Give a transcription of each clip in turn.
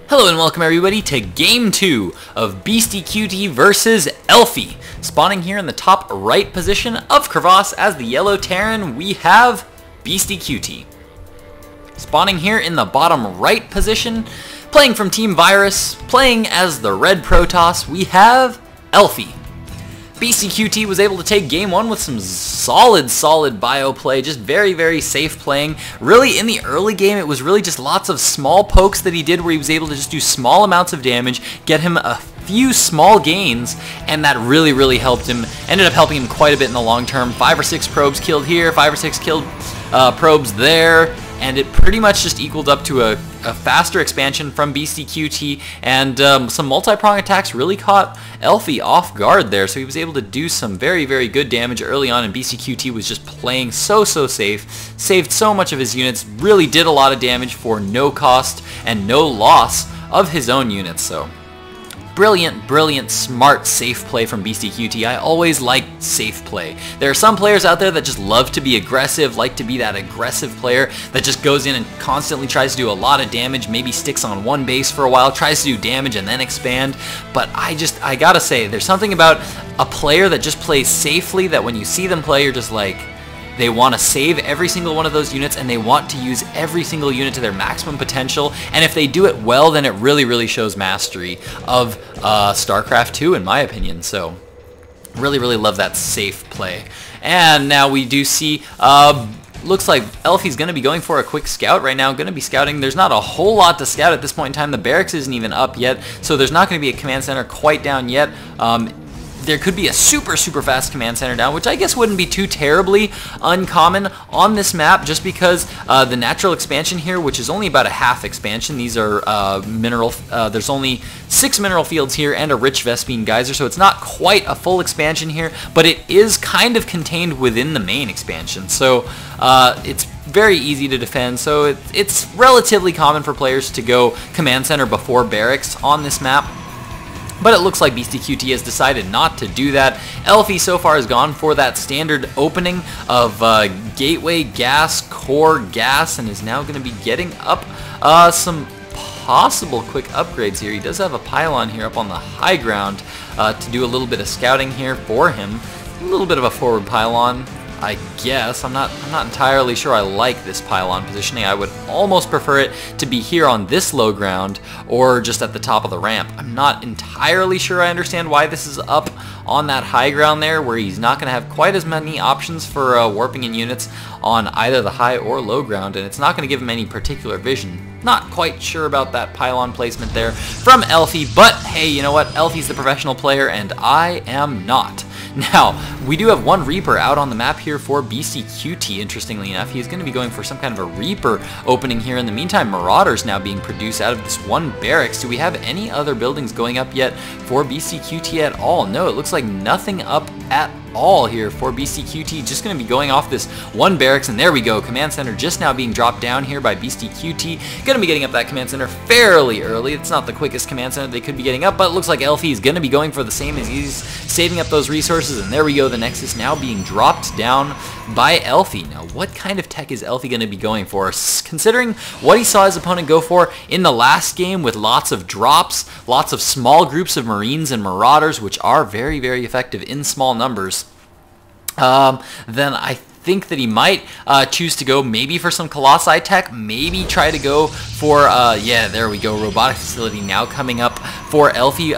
Hello and welcome everybody to Game 2 of Beastyqt versus Elfi. Spawning here in the top right position of Crevasse as the yellow Terran, we have Beastyqt. Spawning here in the bottom right position, playing from Team Virus, playing as the red Protoss, we have Elfi. Beastyqt was able to take game 1 with some solid bio play, just very safe playing. Really in the early game it was really just lots of small pokes that he did where he was able to just do small amounts of damage, get him a few small gains, and that really helped him. Ended up helping him quite a bit in the long term. 5 or 6 probes killed here, 5 or 6 killed probes there, and it pretty much just equaled up to a faster expansion from Beastyqt, and some multi-prong attacks really caught Elfi off guard there, so he was able to do some very good damage early on, and Beastyqt was just playing so safe, saved so much of his units, really did a lot of damage for no cost and no loss of his own units. So brilliant, smart, safe play from Beastyqt. I always like safe play. There are some players out there that just love to be aggressive, like to be that aggressive player that just goes in and constantly tries to do a lot of damage, maybe sticks on one base for a while, tries to do damage and then expand. But I gotta say, there's something about a player that just plays safely that when you see them play, you're just like, they want to save every single one of those units, and they want to use every single unit to their maximum potential, and if they do it well, then it really shows mastery of StarCraft 2 in my opinion. So really love that safe play. And now we do see looks like Elfi's going to be going for a quick scout right now, going to be scouting. There's not a whole lot to scout at this point in time. The barracks isn't even up yet, so there's not going to be a command center quite down yet. There could be a super fast command center down, which I guess wouldn't be too terribly uncommon on this map, just because the natural expansion here, which is only about a half expansion, these are there's only 6 mineral fields here and a rich Vespene geyser, so it's not quite a full expansion here, but it is kind of contained within the main expansion, so it's very easy to defend. So it's relatively common for players to go command center before barracks on this map. But it looks like Beastyqt has decided not to do that. Elfi so far has gone for that standard opening of Gateway Gas, Core Gas, and is now going to be getting up some possible quick upgrades here. He does have a pylon here up on the high ground to do a little bit of scouting here for him. A little bit of a forward pylon, I guess. I'm not entirely sure I like this pylon positioning. I would almost prefer it to be here on this low ground or just at the top of the ramp. I'm not entirely sure I understand why this is up on that high ground there, where he's not going to have quite as many options for warping in units on either the high or low ground, and it's not going to give him any particular vision. Not quite sure about that pylon placement there from Elfi, but hey, you know what? Elfi's the professional player and I am not. Now, we do have one Reaper out on the map here for Beastyqt, interestingly enough. He's going to be going for some kind of a Reaper opening here. In the meantime, Marauders now being produced out of this one barracks. Do we have any other buildings going up yet for Beastyqt at all? No, it looks like nothing up at all here for Beastyqt. Just going to be going off this one barracks, and there we go. Command center just now being dropped down here by Beastyqt. Going to be getting up that command center fairly early. It's not the quickest command center they could be getting up, but it looks like Elfi is going to be going for the same as he's saving up those resources, and there we go. The Nexus now being dropped down by Elfi. Now, what kind of tech is Elfi going to be going for? Considering what he saw his opponent go for in the last game with lots of drops, lots of small groups of Marines and Marauders, which are very effective in small numbers, then I think that he might choose to go maybe for some Colossi tech, maybe try to go for, yeah, there we go, robotic facility now coming up for Elfi.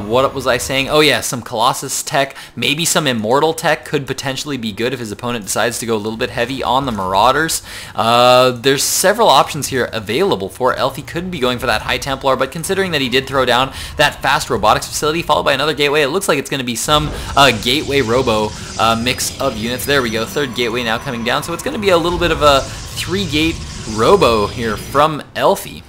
What was I saying? Oh yeah, some Colossus tech, maybe some Immortal tech could potentially be good if his opponent decides to go a little bit heavy on the Marauders. There's several options here available for Elfi. Could be going for that High Templar, but considering that he did throw down that fast robotics facility followed by another gateway, it looks like it's going to be some gateway robo mix of units. There we go, third gateway now coming down, so it's going to be a little bit of a 3-gate robo here from Elfi.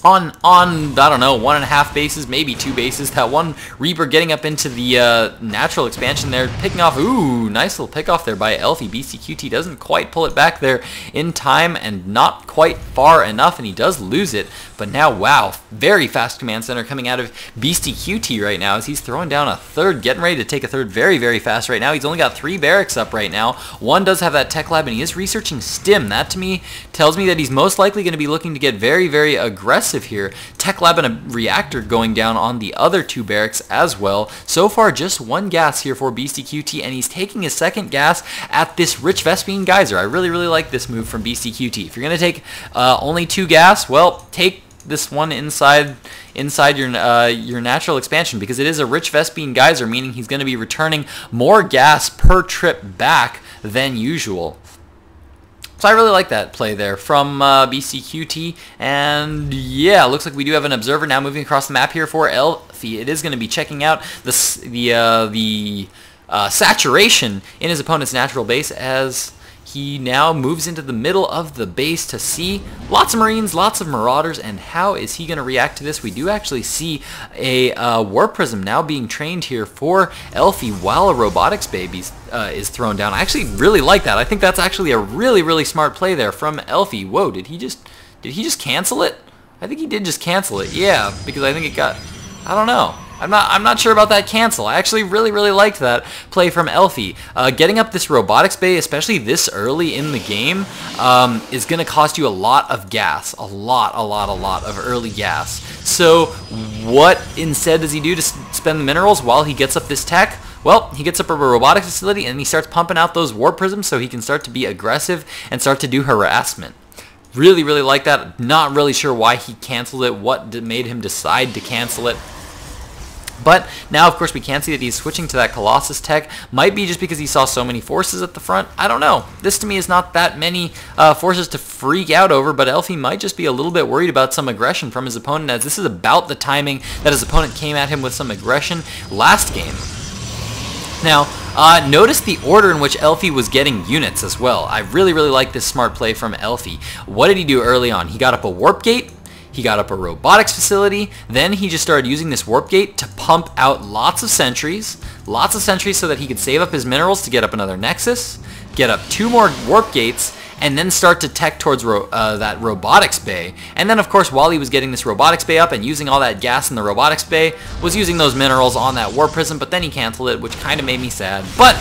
On I don't know, 1.5 bases, maybe 2 bases. That one Reaper getting up into the natural expansion there, picking off, ooh, nice little pick off there by Elfi. Beastyqt doesn't quite pull it back there in time and not quite far enough, and he does lose it. But now, wow, very fast command center coming out of Beastyqt right now as he's throwing down a third, getting ready to take a third very fast right now. He's only got 3 barracks up right now. One does have that tech lab, and he is researching stim. That to me tells me that he's most likely going to be looking to get very aggressive aggressive here. Tech Lab and a reactor going down on the other 2 barracks as well. So far, just 1 gas here for Beastyqt, and he's taking his 2nd gas at this Rich Vespene Geyser. I really like this move from Beastyqt. If you're going to take only 2 gas, well, take this one inside your natural expansion, because it is a Rich Vespene Geyser, meaning he's going to be returning more gas per trip back than usual. So I really like that play there from Beastyqt, and yeah, looks like we do have an observer now moving across the map here for Elfi. It is going to be checking out the saturation in his opponent's natural base as he now moves into the middle of the base to see lots of Marines, lots of Marauders, and how is he going to react to this? We do actually see a Warp Prism now being trained here for Elfi while a Robotics Baby is thrown down. I actually really like that. I think that's actually a really smart play there from Elfi. Whoa, did he just cancel it? I think he did just cancel it. Yeah, because I think it got, I don't know. I'm not sure about that cancel. I actually really liked that play from Elfi. Getting up this Robotics Bay, especially this early in the game, is going to cost you a lot of gas. A lot of early gas. So what instead does he do to spend the minerals while he gets up this tech? Well, he gets up a robotics facility and he starts pumping out those Warp Prisms so he can start to be aggressive and start to do harassment. Really like that. Not really sure why he canceled it, what made him decide to cancel it. But now, of course, we can see that he's switching to that Colossus tech. Might be just because he saw so many forces at the front. I don't know. This, to me, is not that many forces to freak out over, but Elfi might just be a little bit worried about some aggression from his opponent, as this is about the timing that his opponent came at him with some aggression last game. Now, notice the order in which Elfi was getting units as well. I really like this smart play from Elfi. What did he do early on? He got up a Warp Gate. He got up a robotics facility, then he just started using this Warp Gate to pump out lots of sentries so that he could save up his minerals to get up another Nexus, get up 2 more Warp Gates, and then start to tech towards that Robotics Bay. And then, of course, while he was getting this Robotics Bay up and using all that gas in the Robotics Bay, was using those minerals on that Warp Prism, but then he canceled it, which kind of made me sad. But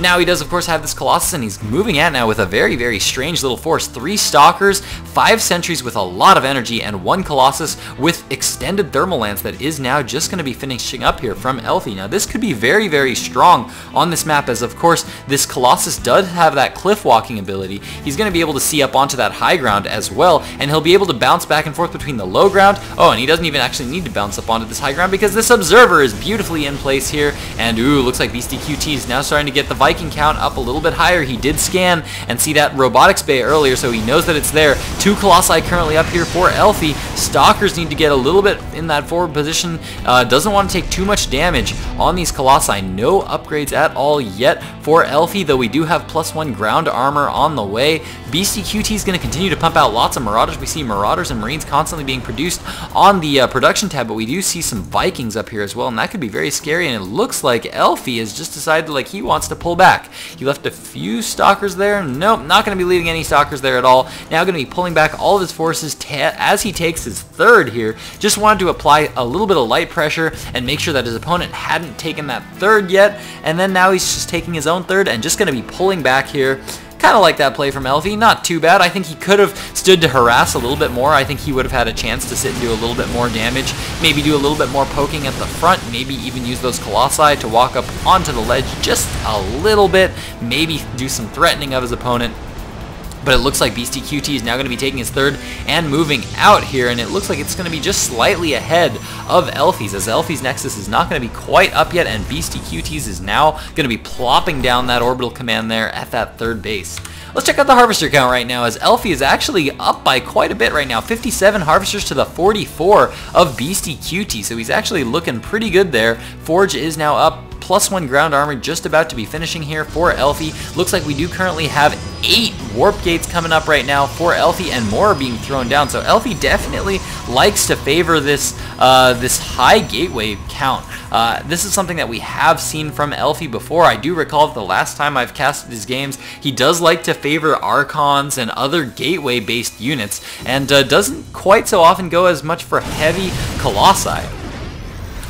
now he does, of course, have this Colossus, and he's moving at now with a very strange little force. 3 Stalkers, 5 Sentries with a lot of energy, and 1 Colossus with extended Thermal Lance that is now just going to be finishing up here from Elfi. Now, this could be very strong on this map, as, of course, this Colossus does have that cliff walking ability. He's going to be able to see up onto that high ground as well, and he'll be able to bounce back and forth between the low ground. Oh, and he doesn't even actually need to bounce up onto this high ground because this Observer is beautifully in place here, and ooh, looks like Beastyqt is now starting to get the Viking count up a little bit higher. He did scan and see that Robotics Bay earlier, so he knows that it's there. 2 Colossi currently up here for Elfi. Stalkers need to get a little bit in that forward position. Doesn't want to take too much damage on these Colossi. No upgrades at all yet for Elfi, though we do have +1 ground armor on the way. Beastyqt is going to continue to pump out lots of Marauders. We see Marauders and Marines constantly being produced on the production tab, but we do see some Vikings up here as well, and that could be very scary, and it looks like Elfi has just decided like he wants to pull back. He left a few Stalkers there. Nope, not going to be leaving any Stalkers there at all. Now going to be pulling back all of his forces as he takes his 3rd here. Just wanted to apply a little bit of light pressure and make sure that his opponent hadn't taken that 3rd yet, and then now he's just taking his own 3rd and just going to be pulling back here. Kind of like that play from Elfi. Not too bad. I think he could have stood to harass a little bit more. I think he would have had a chance to sit and do a little bit more damage. Maybe do a little bit more poking at the front. Maybe even use those Colossi to walk up onto the ledge just a little bit. Maybe do some threatening of his opponent. But it looks like Beastyqt is now going to be taking his 3rd and moving out here, and it looks like it's going to be just slightly ahead of Elfi's, as Elfi's Nexus is not going to be quite up yet, and Beastyqt's is now going to be plopping down that orbital command there at that 3rd base. Let's check out the Harvester count right now, as Elfi is actually up by quite a bit right now. 57 Harvesters to the 44 of Beastyqt, so he's actually looking pretty good there. Forge is now up. +1 ground armor just about to be finishing here for Elfi. Looks like we do currently have 8 Warp Gates coming up right now for Elfi, and more are being thrown down. So Elfi definitely likes to favor this this high gateway count. This is something that we have seen from Elfi before. I do recall that the last time I've casted his games, he does like to favor Archons and other gateway-based units, and doesn't quite so often go as much for heavy Colossi.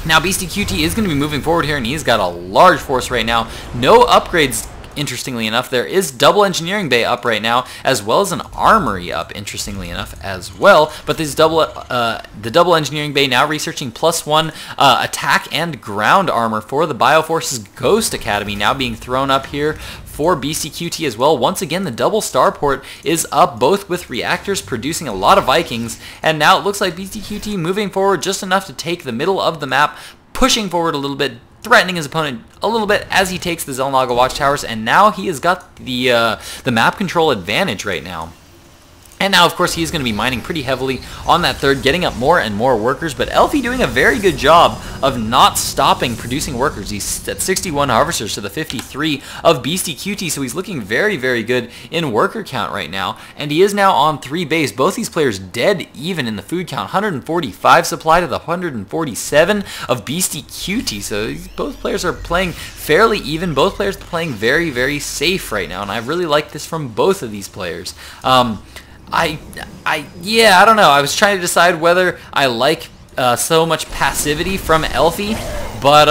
Now, Beastyqt is going to be moving forward here, and he's got a large force right now. No upgrades interestingly enough. There is double engineering bay up right now, as well as an armory up, interestingly enough, as well. But this the double engineering bay now researching +1 attack and ground armor for the Bioforce's Ghost Academy, now being thrown up here for Beastyqt as well. Once again, the double starport is up, both with reactors producing a lot of Vikings, and now it looks like Beastyqt moving forward just enough to take the middle of the map, pushing forward a little bit, threatening his opponent a little bit as he takes the Xel'Naga watchtowers, and now he has got the map control advantage right now. And now, of course, he's going to be mining pretty heavily on that third, getting up more and more workers. But Elfi doing a very good job of not stopping producing workers. He's at 61 harvesters to the 53 of Beastyqt, so he's looking very, very good in worker count right now. And he is now on 3 base. Both these players dead even in the food count. 145 supply to the 147 of Beastyqt. So both players are playing fairly even. Both players playing very, very safe right now. And I really like this from both of these players. Yeah, I don't know. I was trying to decide whether I like so much passivity from Elfi, but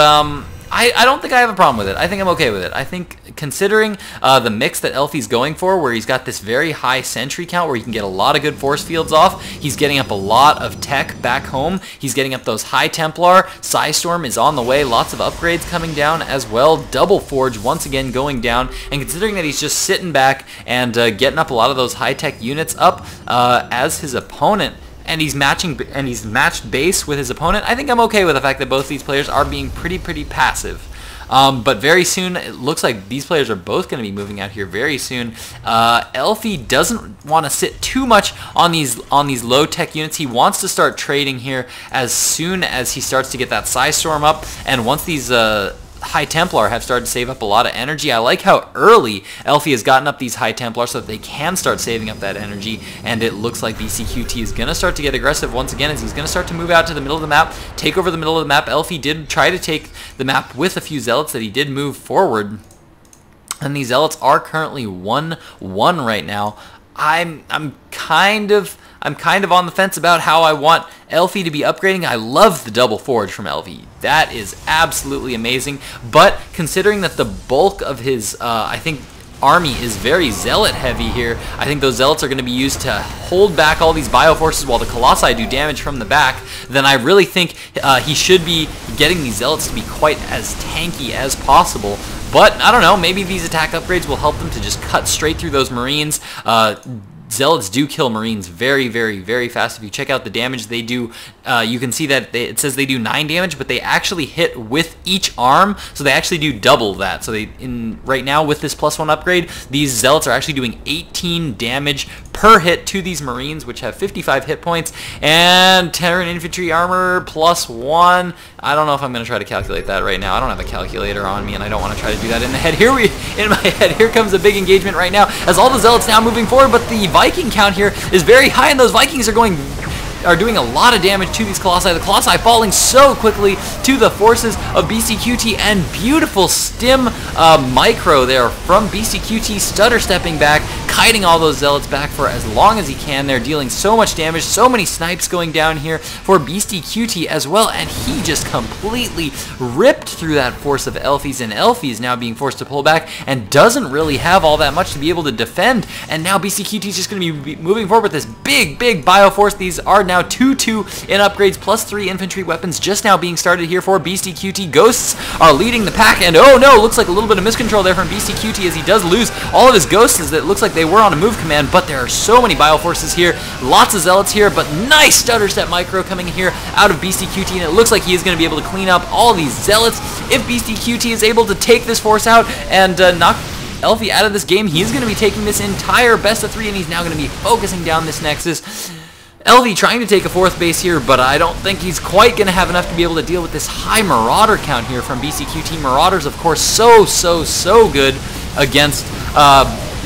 I don't think I have a problem with it. I think I'm okay with it. I think considering the mix that Elfi's going for, where he's got this very high sentry count where he can get a lot of good force fields off, he's getting up a lot of tech back home, he's getting up those high Templar, Psystorm is on the way, lots of upgrades coming down as well, Double Forge once again going down, and considering that he's just sitting back and getting up a lot of those high-tech units up as his opponent, and he's matched base with his opponent, I think I'm okay with the fact that both these players are being pretty passive. But very soon, it looks like these players are both going to be moving out here very soon. Elfi doesn't want to sit too much on these low-tech units. He wants to start trading here as soon as he starts to get that Psystorm up, and once these High Templar have started to save up a lot of energy. I like how early Elfi has gotten up these High Templar so that they can start saving up that energy, and it looks like Beastyqt is going to start to get aggressive once again as he's going to start to move out to the middle of the map, take over the middle of the map. Elfi did try to take the map with a few Zealots that he did move forward, and these Zealots are currently 1-1 right now. I'm kind of on the fence about how I want Elfi to be upgrading. I love the Double Forge from Elfi. That is absolutely amazing. But considering that the bulk of his, I think, army is very Zealot heavy here, I think those Zealots are going to be used to hold back all these Bioforces while the Colossi do damage from the back, then I really think he should be getting these Zealots to be quite as tanky as possible. But, I don't know, maybe these attack upgrades will help them to just cut straight through those Marines. Zealots do kill Marines very fast. If you check out the damage they do, you can see that it says they do 9 damage, but they actually hit with each arm, so they actually do double that. So right now with this +1 upgrade, these Zealots are actually doing 18 damage per hit to these Marines, which have 55 hit points, and Terran infantry armor +1. I don't know if I'm going to try to calculate that right now. I don't have a calculator on me, and I don't want to try to do that in the head. In my head, here comes a big engagement right now, as all the Zealots now moving forward, but the Viking count here is very high, and those Vikings are doing a lot of damage to these Colossi. The Colossi falling so quickly to the forces of Beastyqt, and beautiful stim micro there from Beastyqt, stutter stepping back, kiting all those Zealots back for as long as he can. They're dealing so much damage, so many snipes going down here for Beastyqt as well, and he just completely ripped through that force of Elfi's, and Elfi is now being forced to pull back and doesn't really have all that much to be able to defend, and now Beastyqt is just going to be moving forward with this big Bioforce. These are now 2-2 in upgrades, +3 infantry weapons just now being started here for Beastyqt. Ghosts are leading the pack, and oh no, looks like a little bit of miscontrol there from Beastyqt as he does lose all of his Ghosts, as it looks like they were on a move command, but there are so many Bioforces here, lots of Zealots here, but nice stutter step micro coming here out of Beastyqt, and it looks like he is going to be able to clean up all these Zealots. If Beastyqt is able to take this force out and knock Elfi out of this game, he is going to be taking this entire best of 3, and he's now going to be focusing down this Nexus. Elfi trying to take a 4th base here, but I don't think he's quite going to have enough to be able to deal with this high Marauder count here from Beastyqt. Marauders, of course, so good against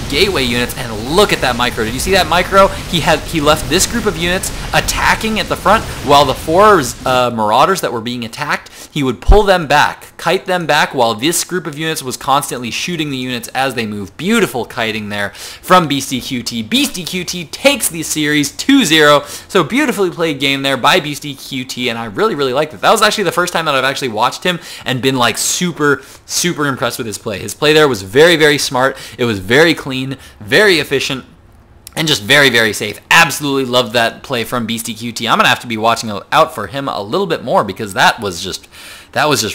gateway units, and look at that micro. Did you see that micro? He left this group of units attacking at the front while the 4 Marauders that were being attacked, he would pull them back, kite them back, while this group of units was constantly shooting the units as they move. Beautiful kiting there from Beastyqt. Beastyqt takes the series 2-0, so beautifully played game there by Beastyqt, and I really, really liked it. That was actually the first time that I've actually watched him and been like super, super impressed with his play. His play there was very, very smart. It was very clean, very efficient, and just very, very safe. Absolutely loved that play from Beastyqt. I'm going to have to be watching out for him a little bit more because that was just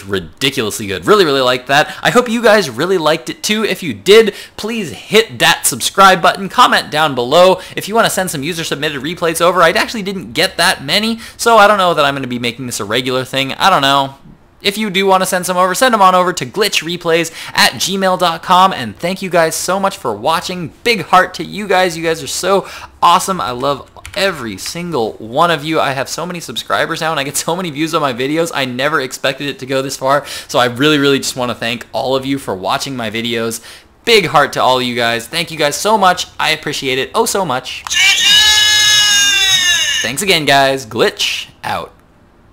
ridiculously good. Really, really liked that. I hope you guys really liked it too. If you did, please hit that subscribe button. Comment down below if you want to send some user-submitted replays over. I actually didn't get that many, so I don't know that I'm going to be making this a regular thing. I don't know. If you do want to send some over, send them on over to glitchreplays@gmail.com. And thank you guys so much for watching. Big heart to you guys. You guys are so awesome. I love every single one of you. I have so many subscribers now and I get so many views on my videos. I never expected it to go this far. So I really, really just want to thank all of you for watching my videos. Big heart to all of you guys. Thank you guys so much. I appreciate it oh so much. Thanks again, guys. Glitch out.